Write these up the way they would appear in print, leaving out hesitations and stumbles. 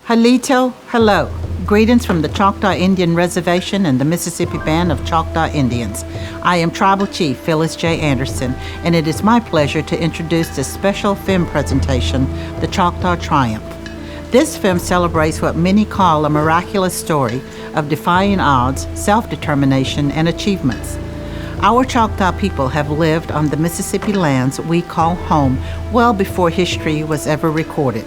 Halito, hello. Greetings from the Choctaw Indian Reservation and the Mississippi Band of Choctaw Indians. I am Tribal Chief Phyllis J. Anderson, and it is my pleasure to introduce this special film presentation, The Choctaw Triumph. This film celebrates what many call a miraculous story of defying odds, self-determination, and achievements. Our Choctaw people have lived on the Mississippi lands we call home well before history was ever recorded.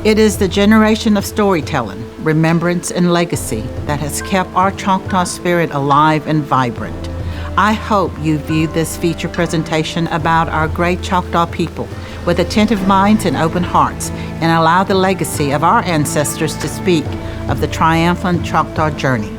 It is the generation of storytelling, remembrance, and legacy that has kept our Choctaw spirit alive and vibrant. I hope you view this feature presentation about our great Choctaw people with attentive minds and open hearts, and allow the legacy of our ancestors to speak of the triumphant Choctaw journey.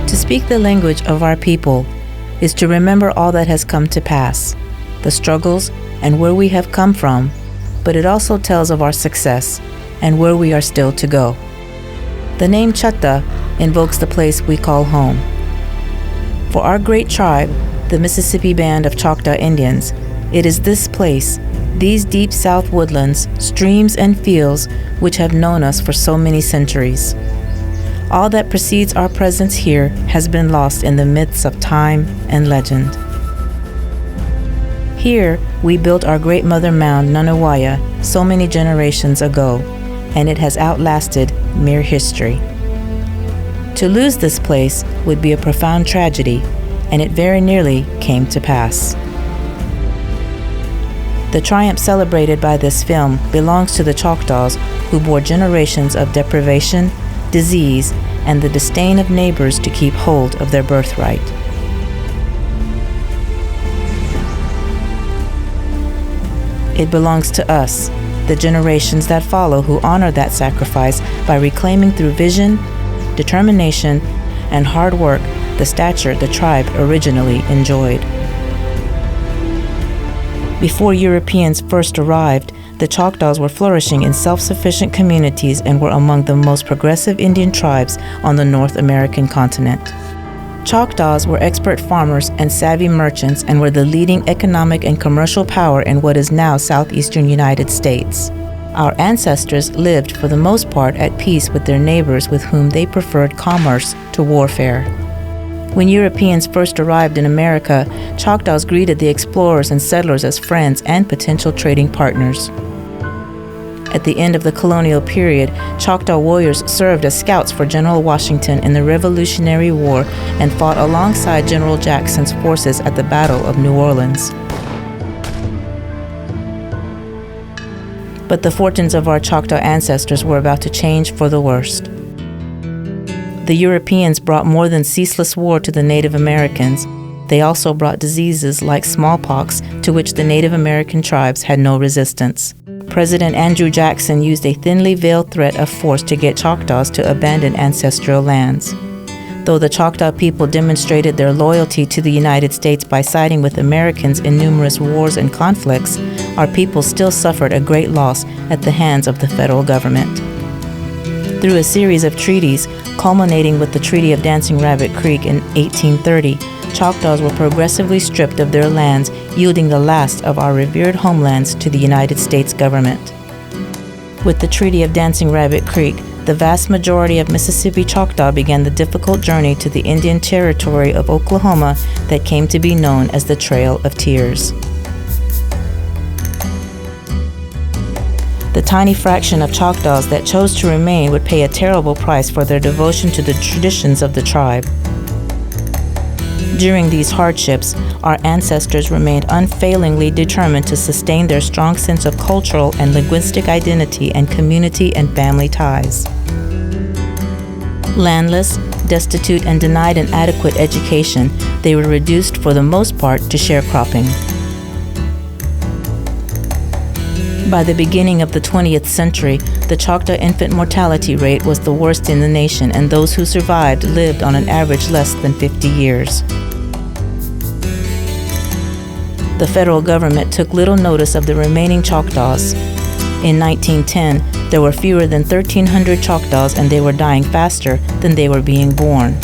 To speak the language of our people is to remember all that has come to pass, the struggles and where we have come from, but it also tells of our success and where we are still to go. The name Choctaw invokes the place we call home. For our great tribe, the Mississippi Band of Choctaw Indians, it is this place, these deep south woodlands, streams and fields which have known us for so many centuries. All that precedes our presence here has been lost in the midst of time and legend. Here, we built our great mother mound, Nanawaya, so many generations ago, and it has outlasted mere history. To lose this place would be a profound tragedy, and it very nearly came to pass. The triumph celebrated by this film belongs to the Choctaws who bore generations of deprivation, disease, and the disdain of neighbors to keep hold of their birthright. It belongs to us, the generations that follow, who honor that sacrifice by reclaiming through vision, determination, and hard work the stature the tribe originally enjoyed. Before Europeans first arrived, the Choctaws were flourishing in self-sufficient communities and were among the most progressive Indian tribes on the North American continent. Choctaws were expert farmers and savvy merchants and were the leading economic and commercial power in what is now southeastern United States. Our ancestors lived for the most part at peace with their neighbors with whom they preferred commerce to warfare. When Europeans first arrived in America, Choctaws greeted the explorers and settlers as friends and potential trading partners. At the end of the colonial period, Choctaw warriors served as scouts for General Washington in the Revolutionary War and fought alongside General Jackson's forces at the Battle of New Orleans. But the fortunes of our Choctaw ancestors were about to change for the worst. The Europeans brought more than ceaseless war to the Native Americans. They also brought diseases like smallpox, to which the Native American tribes had no resistance. President Andrew Jackson used a thinly veiled threat of force to get Choctaws to abandon ancestral lands. Though the Choctaw people demonstrated their loyalty to the United States by siding with Americans in numerous wars and conflicts, our people still suffered a great loss at the hands of the federal government. Through a series of treaties, culminating with the Treaty of Dancing Rabbit Creek in 1830, Choctaws were progressively stripped of their lands, yielding the last of our revered homelands to the United States government. With the Treaty of Dancing Rabbit Creek, the vast majority of Mississippi Choctaw began the difficult journey to the Indian Territory of Oklahoma that came to be known as the Trail of Tears. The tiny fraction of Choctaws that chose to remain would pay a terrible price for their devotion to the traditions of the tribe. During these hardships, our ancestors remained unfailingly determined to sustain their strong sense of cultural and linguistic identity and community and family ties. Landless, destitute, and denied an adequate education, they were reduced for the most part to sharecropping. By the beginning of the 20th century, the Choctaw infant mortality rate was the worst in the nation, and those who survived lived on an average less than 50 years. The federal government took little notice of the remaining Choctaws. In 1910, there were fewer than 1,300 Choctaws, and they were dying faster than they were being born.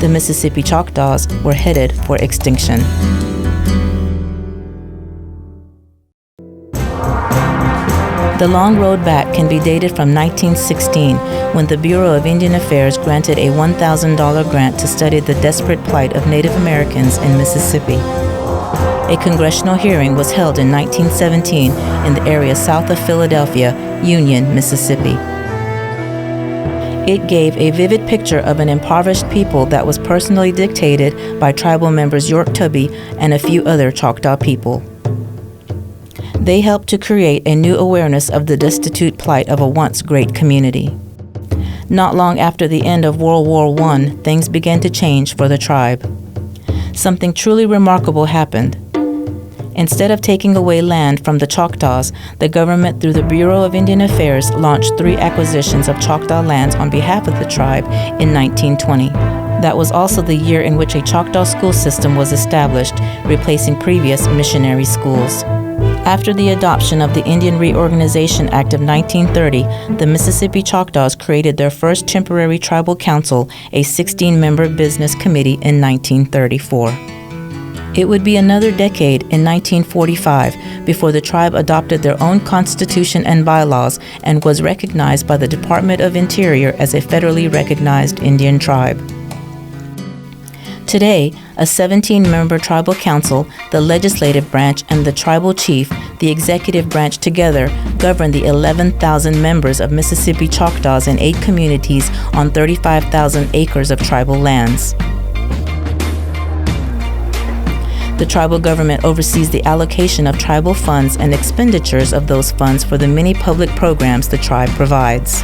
The Mississippi Choctaws were headed for extinction. The long road back can be dated from 1916, when the Bureau of Indian Affairs granted a $1,000 grant to study the desperate plight of Native Americans in Mississippi. A congressional hearing was held in 1917 in the area south of Philadelphia, Union, Mississippi. It gave a vivid picture of an impoverished people that was personally dictated by tribal members York Tubby and a few other Choctaw people. They helped to create a new awareness of the destitute plight of a once great community. Not long after the end of World War I, things began to change for the tribe. Something truly remarkable happened. Instead of taking away land from the Choctaws, the government, through the Bureau of Indian Affairs, launched 3 acquisitions of Choctaw lands on behalf of the tribe in 1920. That was also the year in which a Choctaw school system was established, replacing previous missionary schools. After the adoption of the Indian Reorganization Act of 1930, the Mississippi Choctaws created their first temporary tribal council, a 16-member business committee, in 1934. It would be another decade, in 1945, before the tribe adopted their own constitution and bylaws and was recognized by the Department of Interior as a federally recognized Indian tribe. Today, a 17-member tribal council, the legislative branch, and the tribal chief, the executive branch, together govern the 11,000 members of Mississippi Choctaws in 8 communities on 35,000 acres of tribal lands. The tribal government oversees the allocation of tribal funds and expenditures of those funds for the many public programs the tribe provides.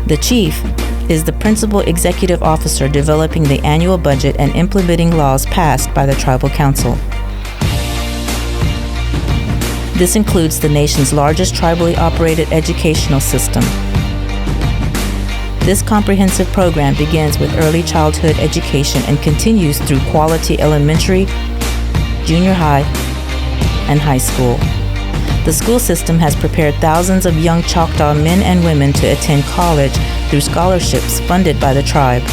The chief is the principal executive officer developing the annual budget and implementing laws passed by the tribal council. This includes the nation's largest tribally operated educational system. This comprehensive program begins with early childhood education and continues through quality elementary, junior high, and high school. The school system has prepared thousands of young Choctaw men and women to attend college through scholarships funded by the tribe.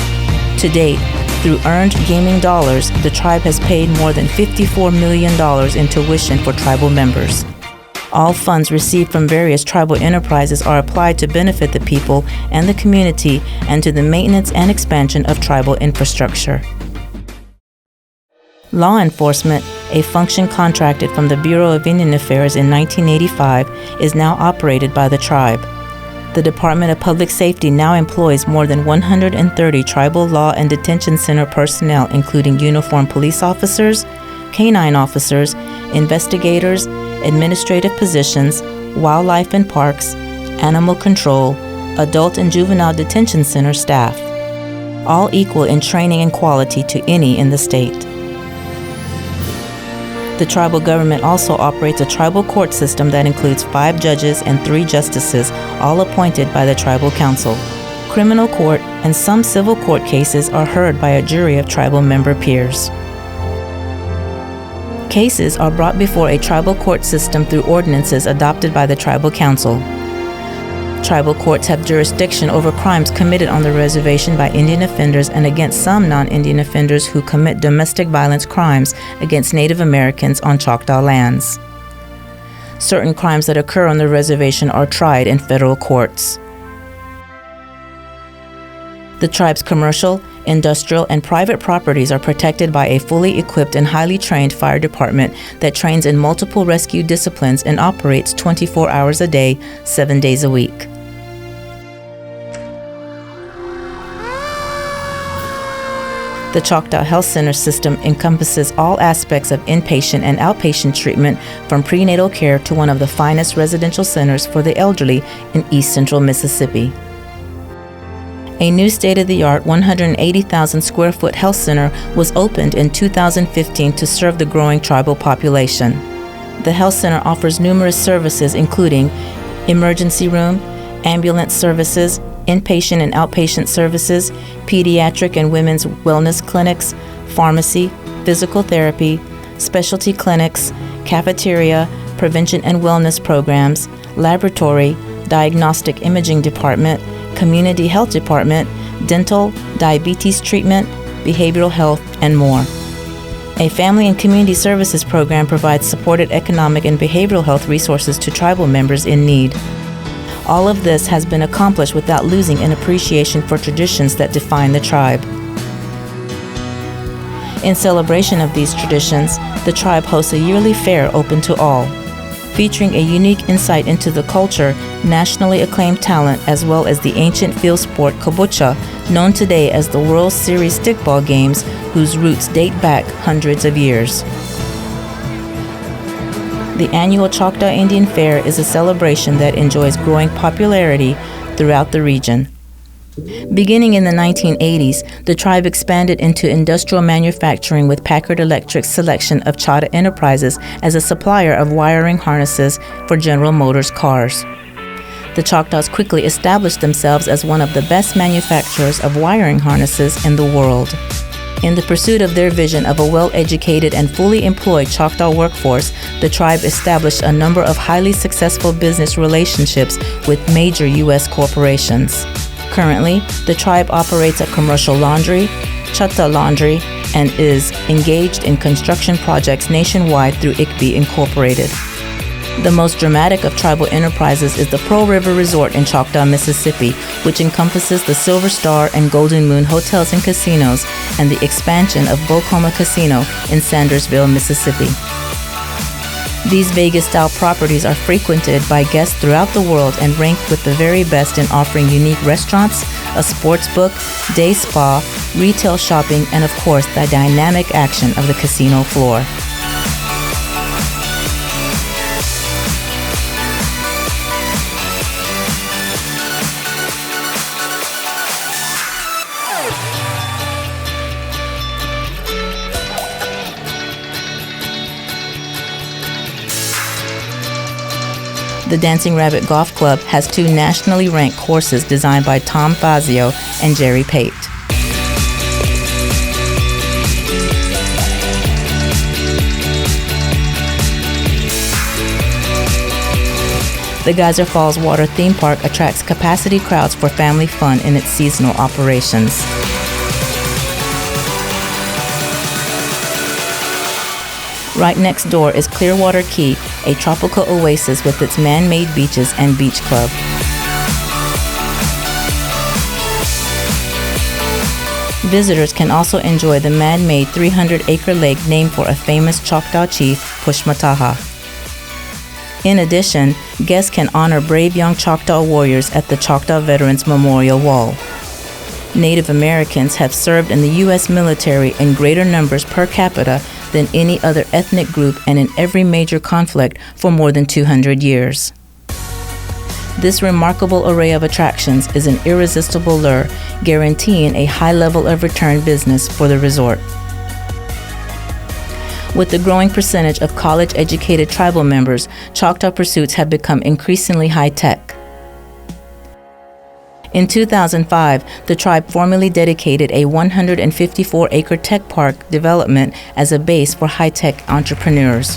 To date, through earned gaming dollars, the tribe has paid more than $54 million in tuition for tribal members. All funds received from various tribal enterprises are applied to benefit the people and the community and to the maintenance and expansion of tribal infrastructure. Law enforcement, a function contracted from the Bureau of Indian Affairs in 1985, is now operated by the tribe. The Department of Public Safety now employs more than 130 tribal law and detention center personnel, including uniformed police officers, canine officers, investigators, administrative positions, wildlife and parks, animal control, adult and juvenile detention center staff, all equal in training and quality to any in the state. The tribal government also operates a tribal court system that includes 5 judges and 3 justices, all appointed by the tribal council. Criminal court and some civil court cases are heard by a jury of tribal member peers. Cases are brought before a tribal court system through ordinances adopted by the tribal council. Tribal courts have jurisdiction over crimes committed on the reservation by Indian offenders and against some non-Indian offenders who commit domestic violence crimes against Native Americans on Choctaw lands. Certain crimes that occur on the reservation are tried in federal courts. The tribe's commercial, industrial, and private properties are protected by a fully equipped and highly trained fire department that trains in multiple rescue disciplines and operates 24 hours a day, 7 days a week. The Choctaw Health Center system encompasses all aspects of inpatient and outpatient treatment, from prenatal care to one of the finest residential centers for the elderly in East Central Mississippi. A new state-of-the-art 180,000 square foot health center was opened in 2015 to serve the growing tribal population. The health center offers numerous services including emergency room, ambulance services, inpatient and outpatient services, pediatric and women's wellness clinics, pharmacy, physical therapy, specialty clinics, cafeteria, prevention and wellness programs, laboratory, diagnostic imaging department, community health department, dental, diabetes treatment, behavioral health, and more. A family and community services program provides supported economic and behavioral health resources to tribal members in need. All of this has been accomplished without losing an appreciation for traditions that define the tribe. In celebration of these traditions, the tribe hosts a yearly fair open to all, featuring a unique insight into the culture, nationally acclaimed talent, as well as the ancient field sport kabocha, known today as the World Series stickball games, whose roots date back hundreds of years. The annual Choctaw Indian Fair is a celebration that enjoys growing popularity throughout the region. Beginning in the 1980s, the tribe expanded into industrial manufacturing with Packard Electric's selection of Choctaw Enterprises as a supplier of wiring harnesses for General Motors cars. The Choctaws quickly established themselves as one of the best manufacturers of wiring harnesses in the world. In the pursuit of their vision of a well-educated and fully employed Choctaw workforce, the tribe established a number of highly successful business relationships with major U.S. corporations. Currently, the tribe operates a commercial laundry, Choctaw Laundry, and is engaged in construction projects nationwide through ICBE Incorporated. The most dramatic of tribal enterprises is the Pearl River Resort in Choctaw, Mississippi, which encompasses the Silver Star and Golden Moon hotels and casinos and the expansion of Bocoma Casino in Sandersville, Mississippi. These Vegas-style properties are frequented by guests throughout the world and ranked with the very best in offering unique restaurants, a sports book, day spa, retail shopping, and of course, the dynamic action of the casino floor. The Dancing Rabbit Golf Club has two nationally ranked courses designed by Tom Fazio and Jerry Pate. The Geyser Falls Water Theme Park attracts capacity crowds for family fun in its seasonal operations. Right next door is Clearwater Key, a tropical oasis with its man-made beaches and beach club. Visitors can also enjoy the man-made 300-acre lake named for a famous Choctaw chief, Pushmataha. In addition, guests can honor brave young Choctaw warriors at the Choctaw Veterans Memorial Wall. Native Americans have served in the U.S. military in greater numbers per capita than any other ethnic group and in every major conflict for more than 200 years. This remarkable array of attractions is an irresistible lure, guaranteeing a high level of return business for the resort. With the growing percentage of college-educated tribal members, Choctaw pursuits have become increasingly high-tech. In 2005, the tribe formally dedicated a 154-acre tech park development as a base for high-tech entrepreneurs.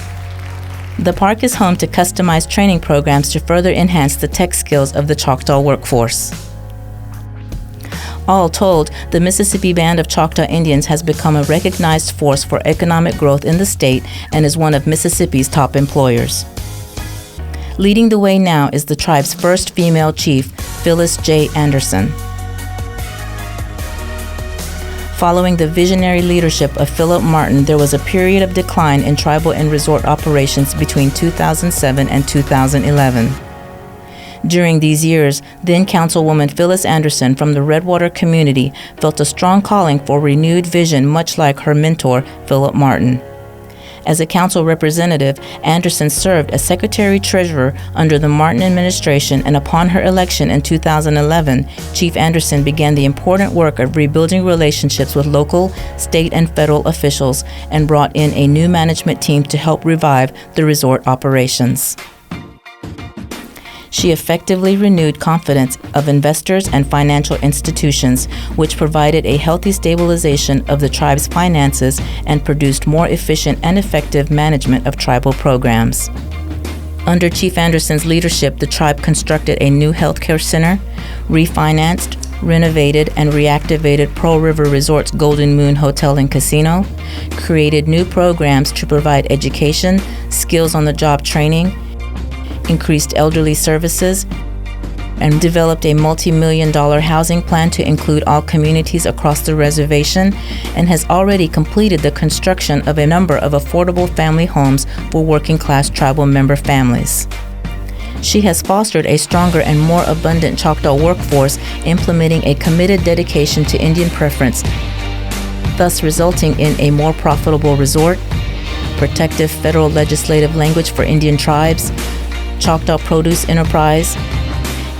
The park is home to customized training programs to further enhance the tech skills of the Choctaw workforce. All told, the Mississippi Band of Choctaw Indians has become a recognized force for economic growth in the state and is one of Mississippi's top employers. Leading the way now is the tribe's first female chief, Phyllis J. Anderson. Following the visionary leadership of Philip Martin, there was a period of decline in tribal and resort operations between 2007 and 2011. During these years, then Councilwoman Phyllis Anderson from the Redwater community felt a strong calling for renewed vision, much like her mentor, Philip Martin. As a council representative, Anderson served as secretary-treasurer under the Martin administration, and upon her election in 2011, Chief Anderson began the important work of rebuilding relationships with local, state, and federal officials and brought in a new management team to help revive the resort operations. She effectively renewed confidence of investors and financial institutions, which provided a healthy stabilization of the tribe's finances and produced more efficient and effective management of tribal programs. Under Chief Anderson's leadership, the tribe constructed a new healthcare center, refinanced, renovated, and reactivated Pearl River Resort's Golden Moon Hotel and Casino, created new programs to provide education, skills-on-the-job training, increased elderly services, and developed a multi-million-dollar housing plan to include all communities across the reservation, and has already completed the construction of a number of affordable family homes for working-class tribal member families. She has fostered a stronger and more abundant Choctaw workforce, implementing a committed dedication to Indian preference, thus resulting in a more profitable resort, protective federal legislative language for Indian tribes, Choctaw produce enterprise,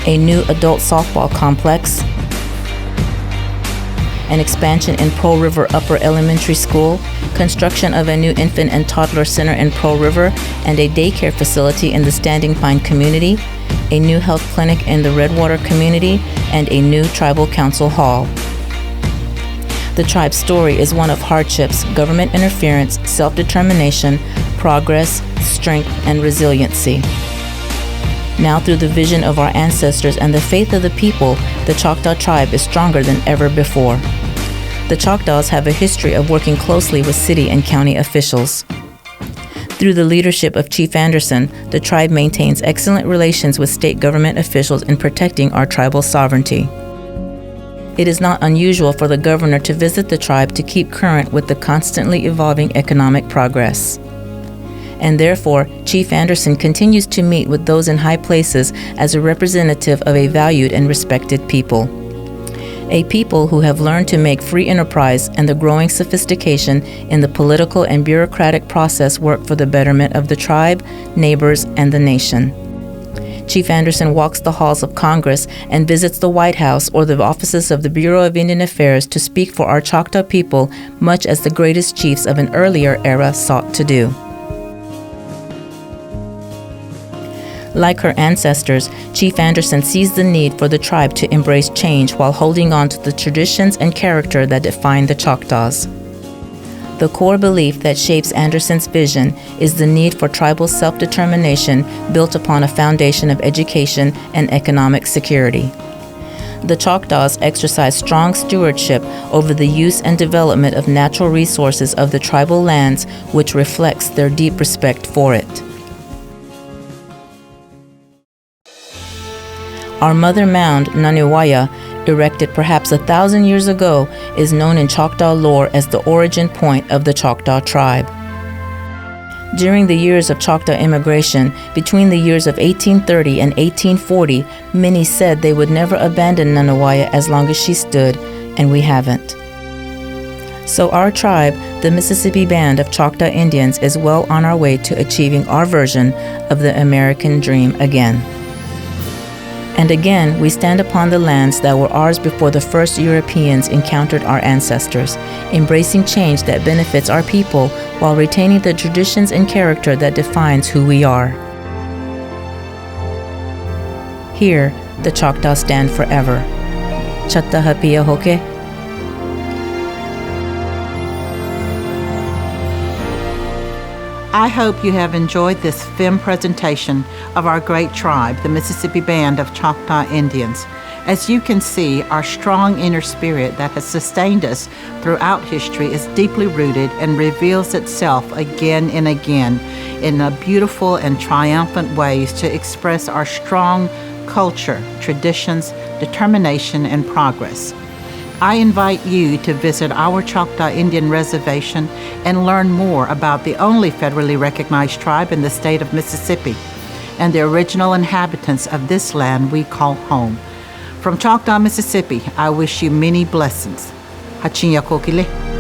a new adult softball complex, an expansion in Pearl River Upper Elementary School, construction of a new infant and toddler center in Pearl River, and a daycare facility in the Standing Pine community, a new health clinic in the Redwater community, and a new tribal council hall. The tribe's story is one of hardships, government interference, self-determination, progress, strength, and resiliency. Now, through the vision of our ancestors and the faith of the people, the Choctaw tribe is stronger than ever before. The Choctaws have a history of working closely with city and county officials. Through the leadership of Chief Anderson, the tribe maintains excellent relations with state government officials in protecting our tribal sovereignty. It is not unusual for the governor to visit the tribe to keep current with the constantly evolving economic progress. And therefore, Chief Anderson continues to meet with those in high places as a representative of a valued and respected people. A people who have learned to make free enterprise and the growing sophistication in the political and bureaucratic process work for the betterment of the tribe, neighbors, and the nation. Chief Anderson walks the halls of Congress and visits the White House or the offices of the Bureau of Indian Affairs to speak for our Choctaw people, much as the greatest chiefs of an earlier era sought to do. Like her ancestors, Chief Anderson sees the need for the tribe to embrace change while holding on to the traditions and character that define the Choctaws. The core belief that shapes Anderson's vision is the need for tribal self-determination built upon a foundation of education and economic security. The Choctaws exercise strong stewardship over the use and development of natural resources of the tribal lands, which reflects their deep respect for it. Our mother mound, Naniwaya, erected perhaps 1,000 years ago, is known in Choctaw lore as the origin point of the Choctaw tribe. During the years of Choctaw immigration, between the years of 1830 and 1840, many said they would never abandon Naniwaya as long as she stood, and we haven't. So our tribe, the Mississippi Band of Choctaw Indians, is well on our way to achieving our version of the American dream again. And again, we stand upon the lands that were ours before the first Europeans encountered our ancestors, embracing change that benefits our people while retaining the traditions and character that defines who we are. Here, the Choctaw stand forever. Chatta hapia hoke. I hope you have enjoyed this film presentation of our great tribe, the Mississippi Band of Choctaw Indians. As you can see, our strong inner spirit that has sustained us throughout history is deeply rooted and reveals itself again and again in beautiful and triumphant ways to express our strong culture, traditions, determination, and progress. I invite you to visit our Choctaw Indian Reservation and learn more about the only federally recognized tribe in the state of Mississippi and the original inhabitants of this land we call home. From Choctaw, Mississippi, I wish you many blessings. Hachinya kokile.